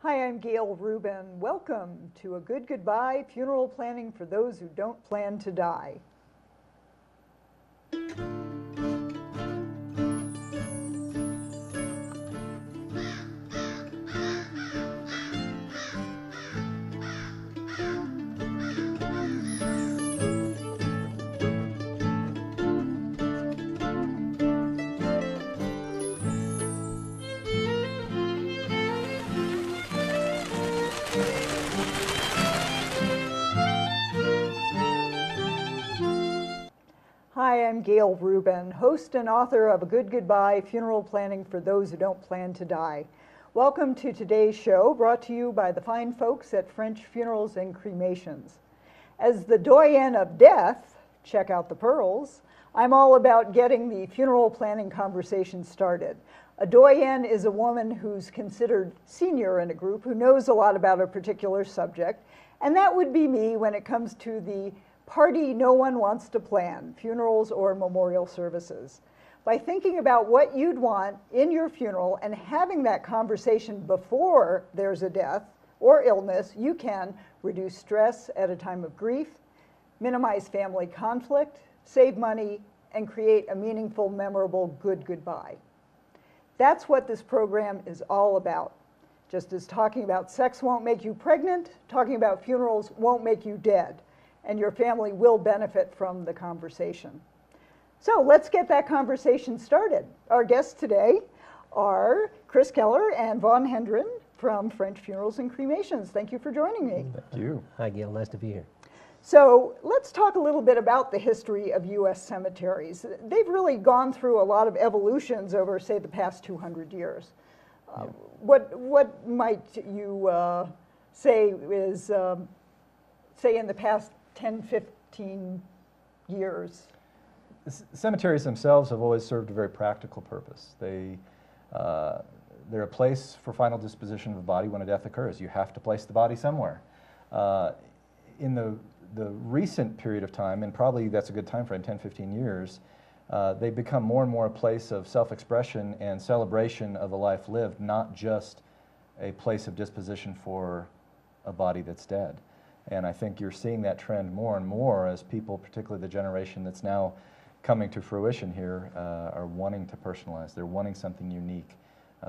Hi, I'm Gail Rubin. Welcome to A Good Goodbye, funeral planning for those who don't plan to die. Hi, I'm Gail Rubin, host and author of A Good Goodbye, Funeral Planning for Those Who Don't Plan to Die. Welcome to today's show, brought to you by the fine folks at French Funerals and Cremations. As the doyen of death, check out the pearls, I'm all about getting the funeral planning conversation started. A doyen is a woman who's considered senior in a group, who knows a lot about a particular subject, and that would be me when it comes to the party no one wants to plan, funerals or memorial services. By thinking about what you'd want in your funeral and having that conversation before there's a death or illness, you can reduce stress at a time of grief, minimize family conflict, save money, and create a meaningful, memorable, good goodbye. That's what this program is all about. Just as talking about sex won't make you pregnant, talking about funerals won't make you dead, and your family will benefit from the conversation. So let's get that conversation started. Our guests today are Chris Keller and Vaughn Hendren from French Funerals and Cremations. Thank you for joining me. Thank you. Hi, Gail. Nice to be here. So let's talk a little bit about the history of U.S. cemeteries. They've really gone through a lot of evolutions over, say, the past 200 years. What might you say is, say, in the past 10, 15 years? Cemeteries themselves have always served a very practical purpose. They're a place for final disposition of a body when a death occurs. You have to place the body somewhere. In the recent period of time, and probably that's a good time frame, 10, 15 years, they've become more and more a place of self-expression and celebration of a life lived, not just a place of disposition for a body that's dead. And I think you're seeing that trend more and more as people, particularly the generation that's now coming to fruition here, are wanting to personalize. They're wanting something unique.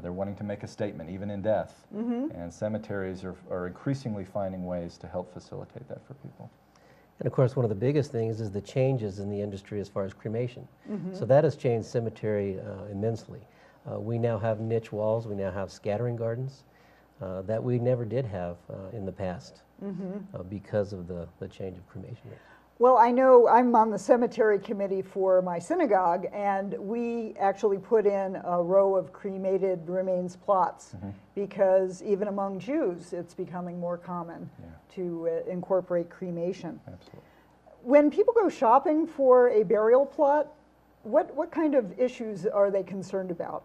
They're wanting to make a statement, even in death. Mm-hmm. And cemeteries are increasingly finding ways to help facilitate that for people. And of course, one of the biggest things is the changes in the industry as far as cremation. Mm-hmm. So that has changed cemetery immensely. We now have niche walls. We now have scattering gardens that we never did have in the past. Mm-hmm. Because of the change of cremation rate. Well, I know I'm on the cemetery committee for my synagogue, and we actually put in a row of cremated remains plots, mm-hmm. because even among Jews, it's becoming more common to incorporate cremation. Absolutely. When people go shopping for a burial plot, what kind of issues are they concerned about?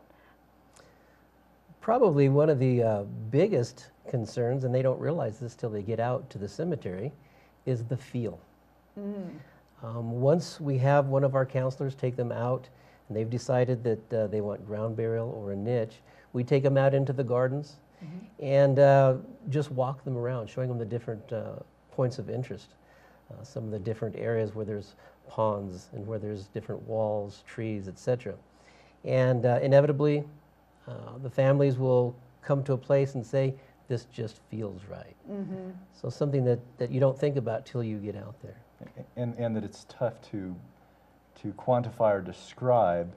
Probably one of the biggest concerns, and they don't realize this till they get out to the cemetery, is the feel. Mm. Once we have one of our counselors take them out, and they've decided that they want ground burial or a niche, we take them out into the gardens, mm-hmm. and just walk them around, showing them the different points of interest, some of the different areas where there's ponds and where there's different walls, trees, etc. And inevitably, the families will come to a place and say, this just feels right. Mm-hmm. So something that you don't think about till you get out there. And that it's tough to quantify or describe,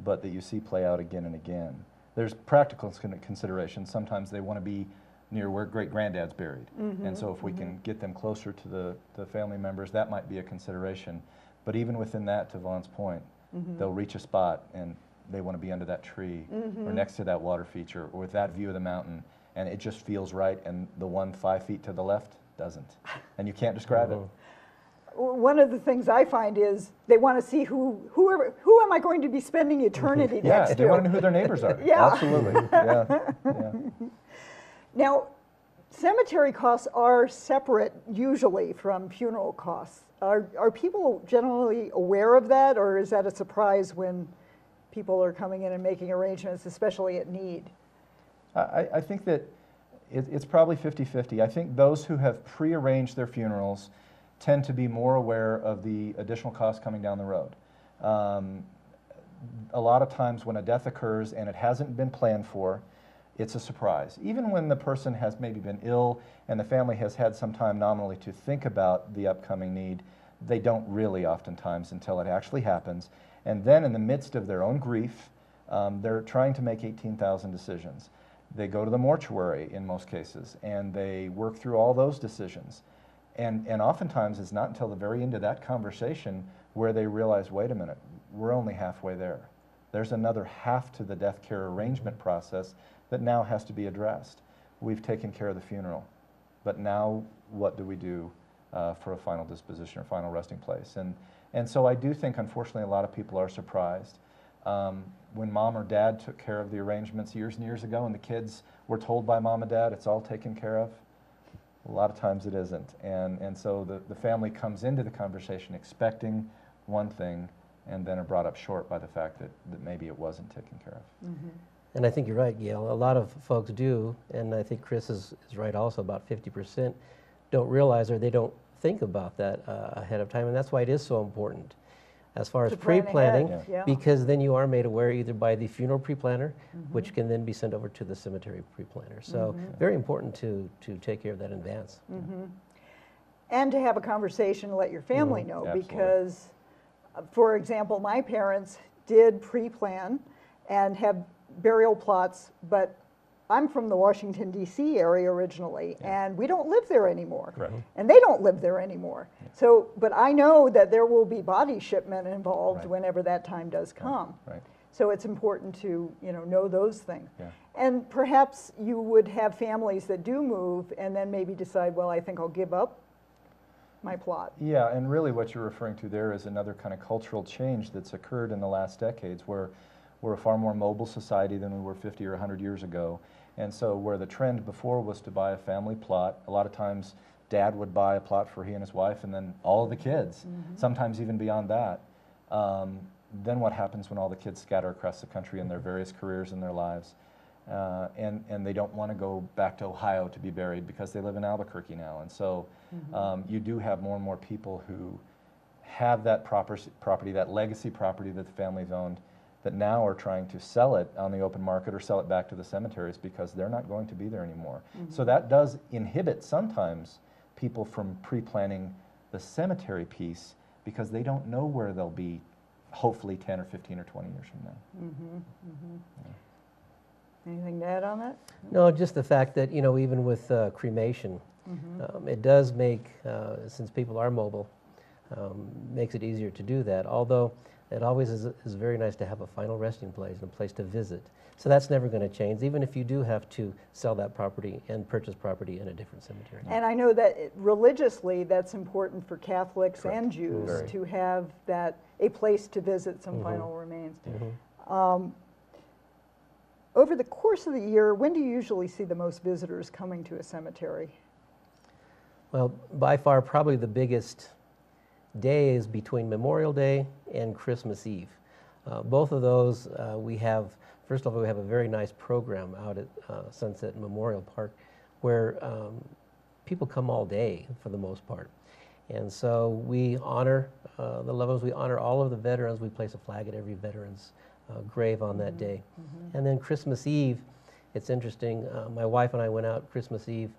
but that you see play out again and again. There's practical considerations. Sometimes they want to be near where great-granddad's buried. Mm-hmm. And so if we mm-hmm. can get them closer to the family members, that might be a consideration. But even within that, to Vaughn's point, mm-hmm. they'll reach a spot and they want to be under that tree, mm-hmm. or next to that water feature, or with that view of the mountain, and it just feels right, and the one 5 feet to the left doesn't. And you can't describe it. One of the things I find is they want to see who am I going to be spending eternity next to? Yeah, they want to know who their neighbors are. Yeah. Absolutely. Yeah. Now, cemetery costs are separate usually from funeral costs. Are people generally aware of that, or is that a surprise when people are coming in and making arrangements, especially at need? I think that It's probably 50-50. I think those who have prearranged their funerals tend to be more aware of the additional costs coming down the road. A lot of times when a death occurs and it hasn't been planned for, it's a surprise. Even when the person has maybe been ill and the family has had some time nominally to think about the upcoming need, they don't really oftentimes until it actually happens. And then in the midst of their own grief, they're trying to make 18,000 decisions. They go to the mortuary in most cases and they work through all those decisions. And oftentimes it's not until the very end of that conversation where they realize, wait a minute, we're only halfway there. There's another half to the death care arrangement process that now has to be addressed. We've taken care of the funeral, but now what do we do for a final disposition or final resting place? And so I do think, unfortunately, a lot of people are surprised. When mom or dad took care of the arrangements years and years ago and the kids were told by mom and dad it's all taken care of, a lot of times it isn't. And so the family comes into the conversation expecting one thing and then are brought up short by the fact that maybe it wasn't taken care of. Mm-hmm. And I think you're right, Gail. A lot of folks do, and I think Chris is right also, about 50% don't realize or they don't think about that ahead of time, and that's why it is so important as far as To plan pre-planning, ahead, yeah. because then you are made aware either by the funeral pre-planner, Mm-hmm. which can then be sent over to the cemetery pre-planner. So very important to take care of that in advance. Mm-hmm. And to have a conversation to let your family know, Absolutely. because, for example, my parents did pre-plan and have burial plots, but I'm from the Washington, D.C. area originally, and we don't live there anymore. Correct. And they don't live there anymore. So, but I know that there will be body shipment involved Right. whenever that time does come. Right. So it's important to, know those things. Yeah. And perhaps you would have families that do move and then maybe decide, well, I think I'll give up my plot. Yeah, and really what you're referring to there is another kind of cultural change that's occurred in the last decades where we're a far more mobile society than we were 50 or 100 years ago. And so where the trend before was to buy a family plot, a lot of times dad would buy a plot for he and his wife and then all of the kids, sometimes even beyond that. Then what happens when all the kids scatter across the country in their various careers and their lives? And they don't want to go back to Ohio to be buried because they live in Albuquerque now. And so you do have more and more people who have that property, that legacy property that the family's owned, that now are trying to sell it on the open market or sell it back to the cemeteries because they're not going to be there anymore. So that does inhibit sometimes people from pre-planning the cemetery piece because they don't know where they'll be hopefully 10 or 15 or 20 years from now. Anything to add on that? No, just the fact that, even with cremation, it does make, since people are mobile, makes it easier to do that. Although it always is very nice to have a final resting place and a place to visit. So that's never going to change, even if you do have to sell that property and purchase property in a different cemetery. And I know that religiously that's important for Catholics Correct. and Jews Very. to have that, a place to visit some final remains. Over the course of the year, when do you usually see the most visitors coming to a cemetery? Well, by far, probably the biggest day is between Memorial Day and Christmas Eve. Both of those we have, first of all, we have a very nice program out at Sunset Memorial Park where people come all day for the most part. And so we honor the loved ones, we honor all of the veterans, we place a flag at every veteran's grave on that day. And then Christmas Eve, it's interesting, my wife and I went out Christmas Eve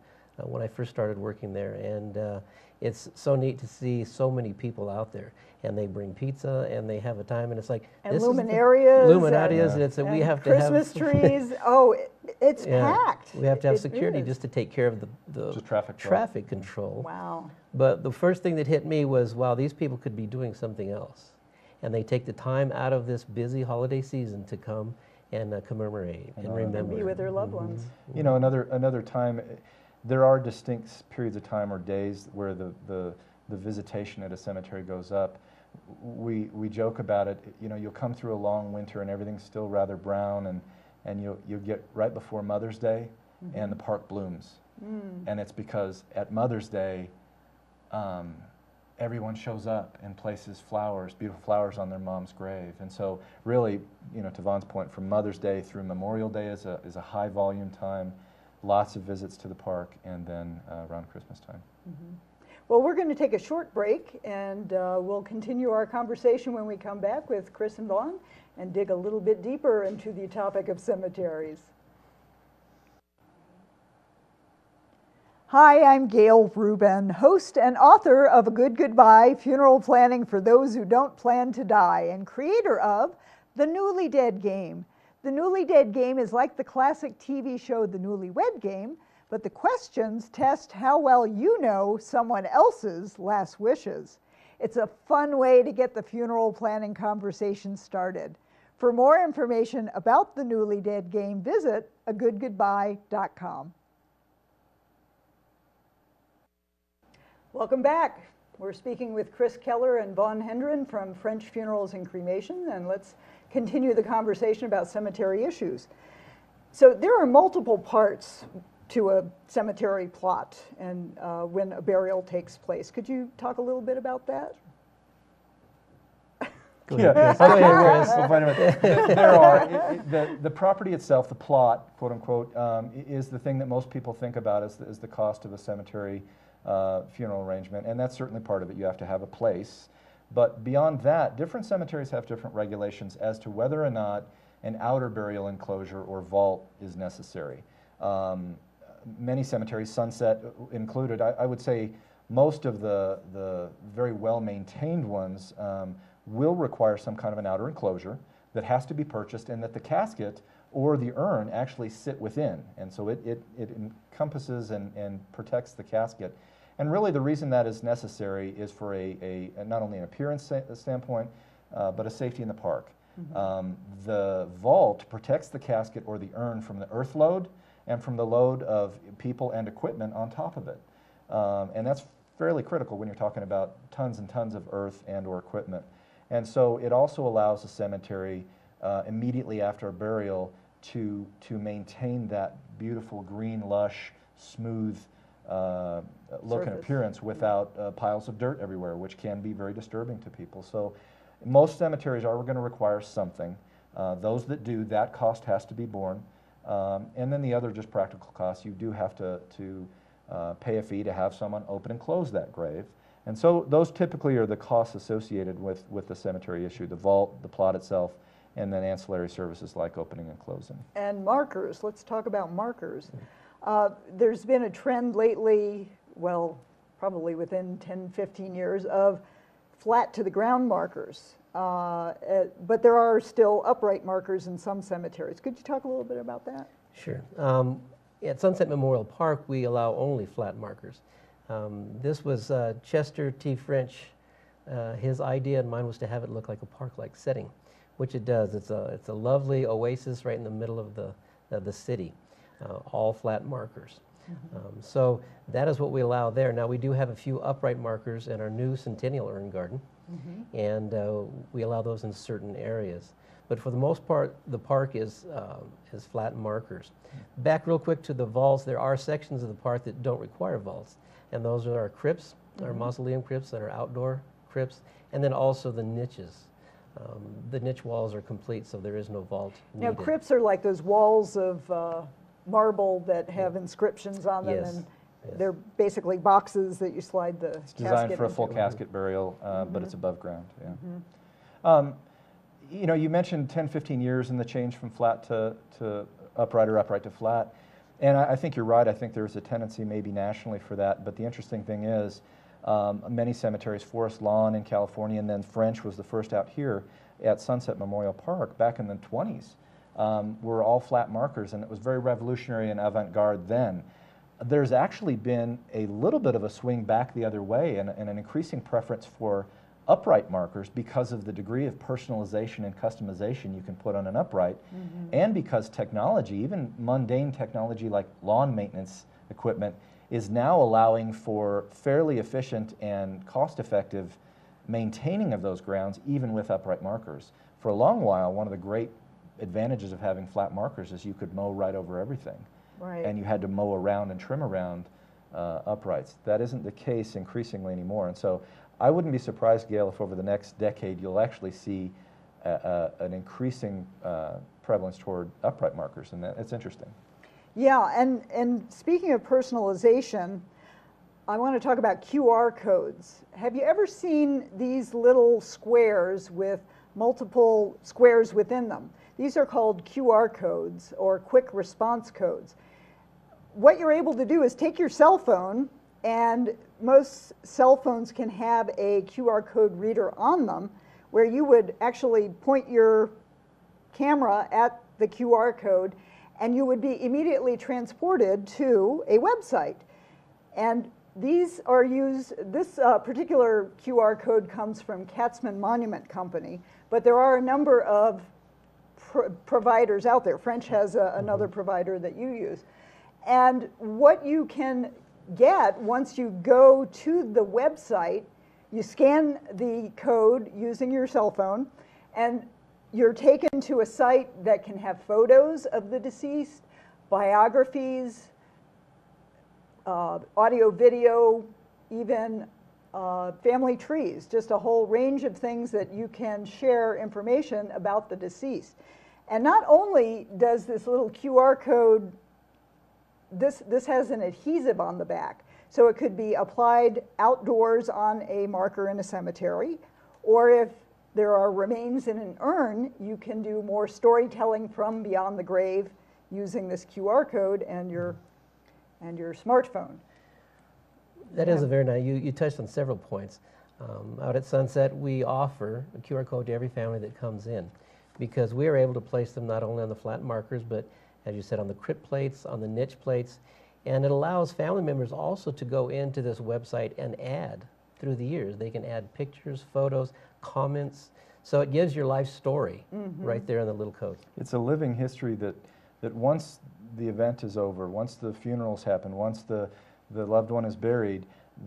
when I first started working there, and it's so neat to see so many people out there, and they bring pizza and they have a time, and it's like And this is the- luminarias. luminarias, and it's we and have to Christmas have trees. Oh, it's yeah, packed. we have to have It security is. just to take care of the Just traffic flow. traffic control. Wow. But the first thing that hit me was, wow, these people could be doing something else. And they take the time out of this busy holiday season to come and commemorate and honor them. remember. And be with their loved ones. You know, another time, there are distinct periods of time or days where the visitation at a cemetery goes up. We joke about it, you know, you'll come through a long winter and everything's still rather brown, and you'll get right before Mother's Day and the park blooms. And it's because at Mother's Day, everyone shows up and places flowers, beautiful flowers on their mom's grave. And so really, you know, to Vaughn's point, from Mother's Day through Memorial Day is a high volume time. lots of visits to the park, and then around Christmas time. Well, we're going to take a short break, and we'll continue our conversation when we come back with Chris and Vaughn and dig a little bit deeper into the topic of cemeteries. Hi, I'm Gail Rubin, host and author of A Good Goodbye, Funeral Planning for Those Who Don't Plan to Die, and creator of The Newly Dead Game. The Newly Dead Game is like the classic TV show The Newlywed Game, but the questions test how well you know someone else's last wishes. It's a fun way to get the funeral planning conversation started. For more information about the Newly Dead Game, visit agoodgoodbye.com. Welcome back. We're speaking with Chris Keller and Vaughn Hendren from French Funerals and Cremation, and let's continue the conversation about cemetery issues. So there are multiple parts to a cemetery plot and when a burial takes place. Could you talk a little bit about that? Go ahead, Chris. Go ahead, Chris. There are. The property itself, the plot, quote unquote, is the thing that most people think about as the cost of a cemetery funeral arrangement, and that's certainly part of it. You have to have a place. But beyond that, different cemeteries have different regulations as to whether or not an outer burial enclosure or vault is necessary. Many cemeteries, Sunset included, I would say most of the very well-maintained ones will require some kind of an outer enclosure that has to be purchased, and that the casket or the urn actually sit within. And so it encompasses and protects the casket. And really the reason that is necessary is for a not only an appearance standpoint, but a safety in the park. The vault protects the casket or the urn from the earth load and from the load of people and equipment on top of it. And that's fairly critical when you're talking about tons and tons of earth and or equipment. And so it also allows the cemetery immediately after a burial to maintain that beautiful green, lush, smooth look and appearance without piles of dirt everywhere, which can be very disturbing to people. So most cemeteries are going to require something. Those that do, that cost has to be borne. And then the other just practical costs, you do have to pay a fee to have someone open and close that grave. And so those typically are the costs associated with the cemetery issue, the vault, the plot itself, and then ancillary services like opening and closing. And markers, let's talk about markers. There's been a trend lately, well, probably within 10, 15 years, of flat to the ground markers. But there are still upright markers in some cemeteries. Could you talk a little bit about that? Sure. At Sunset Memorial Park, we allow only flat markers. This was Chester T. French. His idea and mine was to have it look like a park-like setting, which it does. It's a lovely oasis right in the middle of the city, all flat markers. So that is what we allow there. Now we do have a few upright markers in our new Centennial Urn Garden, and we allow those in certain areas. But for the most part, the park is flat markers. Back real quick to the vaults, there are sections of the park that don't require vaults, and those are our crypts, our mausoleum crypts that are outdoor crypts, and then also the niches. The niche walls are complete, so there is no vault needed. Now, crypts are like those walls of marble that have inscriptions on them, and they're basically boxes that you slide the casket into. It's designed for a full casket burial, but it's above ground, You know, you mentioned 10, 15 years and the change from flat to upright or upright to flat. And I think you're right. I think there's a tendency maybe nationally for that. But the interesting thing is many cemeteries, Forest Lawn in California, and then French was the first out here at Sunset Memorial Park back in the 20s, were all flat markers. And it was very revolutionary and avant-garde then. There's actually been a little bit of a swing back the other way and an increasing preference for upright markers because of the degree of personalization and customization you can put on an upright, and because technology, even mundane technology like lawn maintenance equipment, is now allowing for fairly efficient and cost-effective maintaining of those grounds even with upright markers. For a long while, one of the great advantages of having flat markers is you could mow right over everything. And you had to mow around and trim around uprights. That isn't the case increasingly anymore. And so I wouldn't be surprised, Gail, if over the next decade you'll actually see an increasing prevalence toward upright markers, and it's interesting. Yeah, and speaking of personalization, I want to talk about QR codes. Have you ever seen these little squares with multiple squares within them? These are called QR codes or quick response codes. What you're able to do is take your cell phone, and most cell phones can have a QR code reader on them, where you would actually point your camera at the QR code and you would be immediately transported to a website. And these are used, this particular QR code comes from Katzman Monument Company, but there are a number of providers out there. French has another provider that you use. And what you can get once you go to the website, you scan the code using your cell phone, and you're taken to a site that can have photos of the deceased, biographies, audio, video, even family trees, just a whole range of things that you can share information about the deceased. And not only does this little QR code, this has an adhesive on the back, so it could be applied outdoors on a marker in a cemetery, or if there are remains in an urn, you can do more storytelling from beyond the grave using this QR code and your smartphone. That is a very nice, you touched on several points. Out at Sunset, we offer a QR code to every family that comes in, because we are able to place them not only on the flat markers, but as you said, on the crypt plates, on the niche plates, and it allows family members also to go into this website and add through the years. They can add pictures, photos, comments, so it gives your life story right there in the little code. It's a living history that once the event is over, once the funerals happen, once the loved one is buried,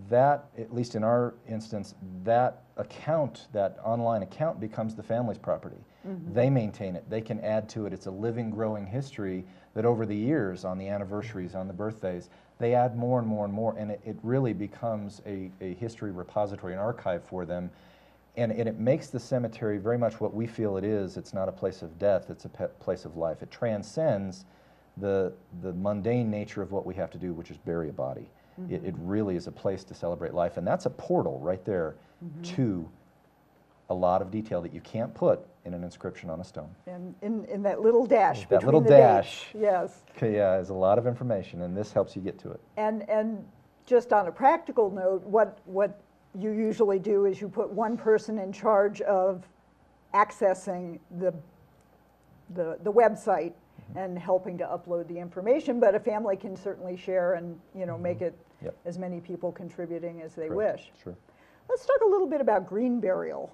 that, at least in our instance, that account, that online account becomes the family's property. They maintain it, they can add to it. It's a living, growing history that over the years, on the anniversaries, on the birthdays, they add more and more and more, and it really becomes a history repository, an archive for them. And it makes the cemetery very much what we feel it is. It's not a place of death, it's a place of life. It transcends the mundane nature of what we have to do, which is bury a body. It really is a place to celebrate life, and that's a portal right there to a lot of detail that you can't put in an inscription on a stone. And in that little dash That between little the dash. dates. Yes. Okay, yeah, there's a lot of information, and this helps you get to it. And just on a practical note, what you usually do is you put one person in charge of accessing the website and helping to upload the information, but a family can certainly share and make it as many people contributing as they wish. Sure. Let's talk a little bit about green burial.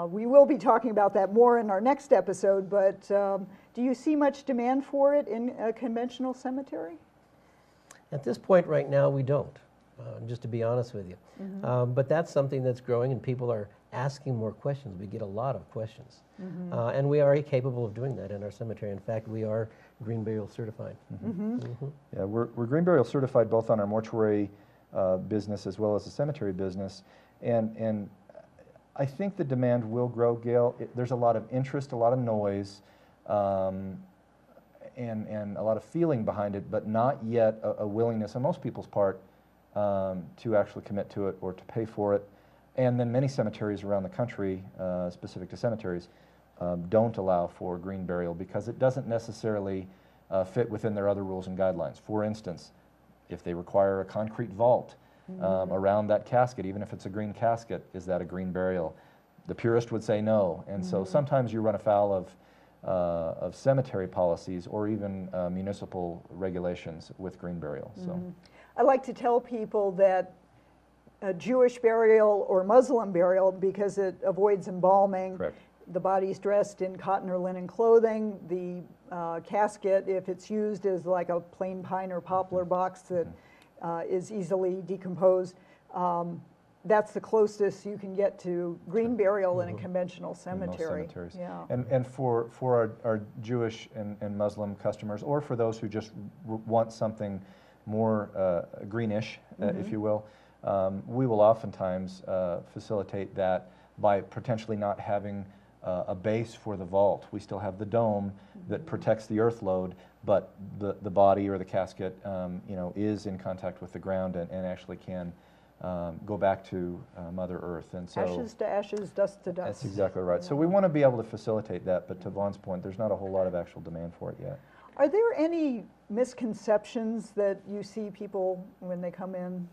We will be talking about that more in our next episode, but do you see much demand for it in a conventional cemetery? At this point right now, we don't, just to be honest with you. But that's something that's growing, and people are asking more questions. We get a lot of questions. And we are capable of doing that in our cemetery. In fact, we are green burial certified. Yeah, we're green burial certified both on our mortuary business as well as the cemetery business. And I think the demand will grow, Gail. There's a lot of interest, a lot of noise, and a lot of feeling behind it, but not yet a willingness on most people's part to actually commit to it or to pay for it. And then many cemeteries around the country, specific to cemeteries, don't allow for green burial because it doesn't necessarily fit within their other rules and guidelines. For instance, if they require a concrete vault around that casket, even if it's a green casket, is that a green burial? The purist would say no, and so sometimes you run afoul of cemetery policies or even municipal regulations with green burial. So, I like to tell people that a Jewish burial or Muslim burial, because it avoids embalming, correct. the body's dressed in cotton or linen clothing, the casket, if it's used as like a plain pine or poplar box that is easily decomposed, that's the closest you can get to green burial in a conventional cemetery. In most cemeteries. Yeah. And for our Jewish and Muslim customers, or for those who just want something more greenish, if you will, we will oftentimes facilitate that by potentially not having a base for the vault. We still have the dome that protects the earth load, but the body or the casket, you know, is in contact with the ground and actually can go back to Mother Earth. And so Ashes to ashes, dust to dust. that's exactly right. So we want to be able to facilitate that, but to Vaughn's point, there's not a whole lot of actual demand for it yet. Are there any misconceptions that you see people when they come in?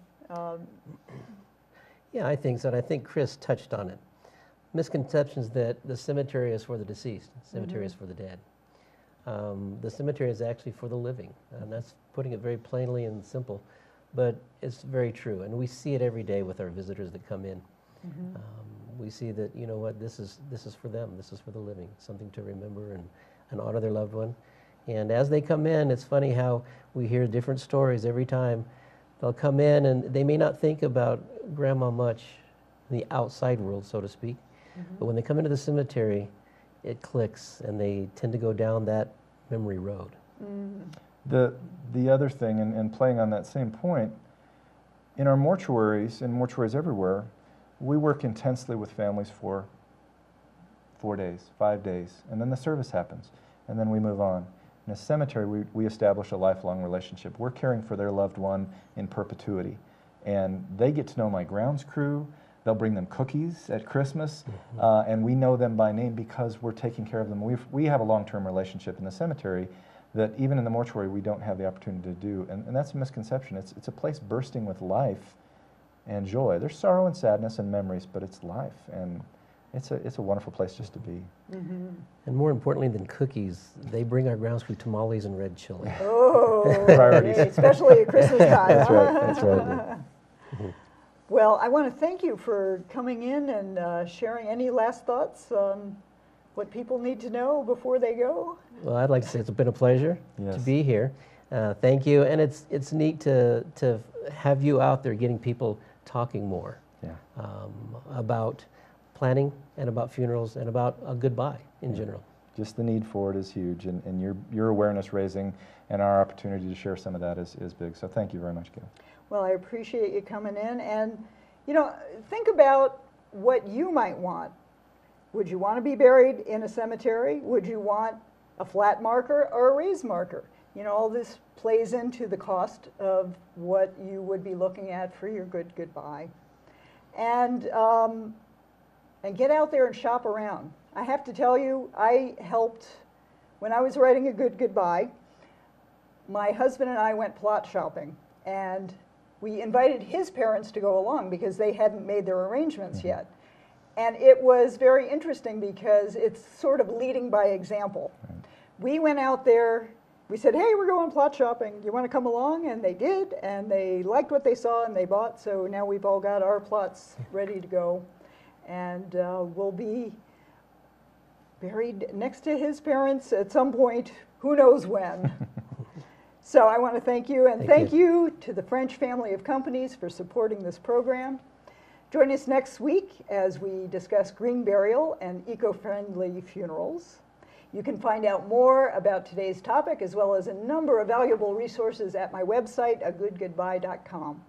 Yeah, I think so, and I think Chris touched on it. Misconceptions that the cemetery is for the deceased, cemetery is for the dead. The cemetery is actually for the living, and that's putting it very plainly and simple, but it's very true, and we see it every day with our visitors that come in. We see that, you know what, this is for them, this is for the living, something to remember and honor their loved one. And as they come in, it's funny how we hear different stories every time. They'll come in and they may not think about Grandma much in the outside world, so to speak, but when they come into the cemetery, it clicks and they tend to go down that memory road. The other thing, and playing on that same point, in our mortuaries, and mortuaries everywhere, we work intensely with families for 4 days, 5 days, and then the service happens, and then we move on. In a cemetery, we establish a lifelong relationship. We're caring for their loved one in perpetuity, and they get to know my grounds crew. They'll bring them cookies at Christmas, and we know them by name because we're taking care of them. We have a long-term relationship in the cemetery that even in the mortuary we don't have the opportunity to do, and that's a misconception. It's a place bursting with life and joy. There's sorrow and sadness and memories, but it's life, and it's a wonderful place just to be. And more importantly than cookies, they bring our grounds crew tamales and red chili. Oh, Priorities. especially at Christmas time. That's right, that's right. Well, I want to thank you for coming in and sharing. Any last thoughts on what people need to know before they go? Well, I'd like to say it's been a pleasure to Yes. be here. Thank you, and it's neat to have you out there getting people talking more Yeah. about planning and about funerals and about a goodbye in general. Just the need for it is huge, and your awareness raising and our opportunity to share some of that is big. So thank you very much, Gail. Well, I appreciate you coming in, and you know, think about what you might want. Would you want to be buried in a cemetery? Would you want a flat marker or a raised marker? You know, all this plays into the cost of what you would be looking at for your goodbye. And get out there and shop around. I have to tell you, I helped, when I was writing a goodbye, my husband and I went plot shopping, and we invited his parents to go along because they hadn't made their arrangements yet. And it was very interesting because it's sort of leading by example. We went out there, we said, hey, we're going plot shopping. You want to come along? And they did, and they liked what they saw and they bought, so now we've all got our plots ready to go. And we'll be buried next to his parents at some point, who knows when. So I want to thank you, and thank you to the French family of companies for supporting this program. Join us next week as we discuss green burial and eco-friendly funerals. You can find out more about today's topic as well as a number of valuable resources at my website, agoodgoodbye.com.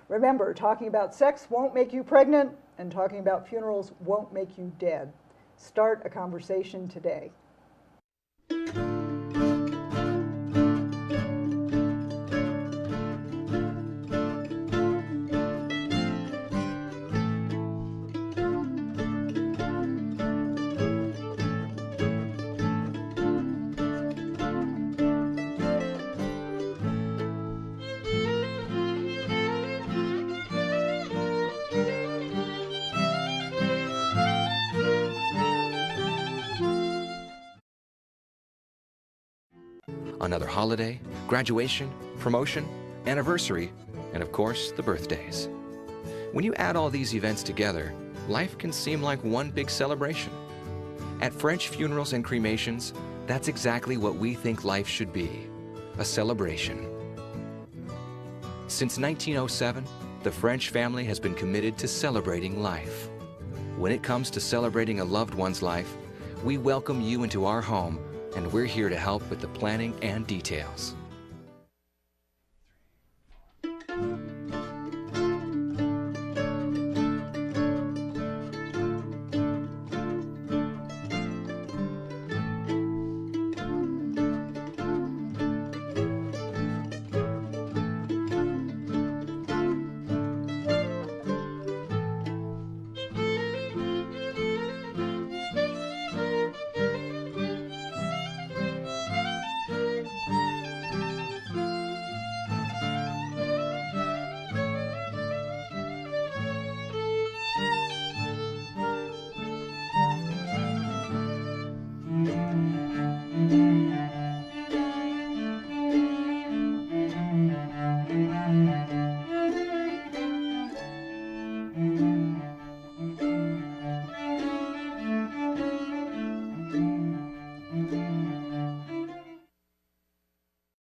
Remember, talking about sex won't make you pregnant, and talking about funerals won't make you dead. Start a conversation today. Another holiday, graduation, promotion, anniversary, and of course, the birthdays. When you add all these events together, life can seem like one big celebration. At French Funerals and Cremations, that's exactly what we think life should be, a celebration. Since 1907, the French family has been committed to celebrating life. When it comes to celebrating a loved one's life, we welcome you into our home, and we're here to help with the planning and details.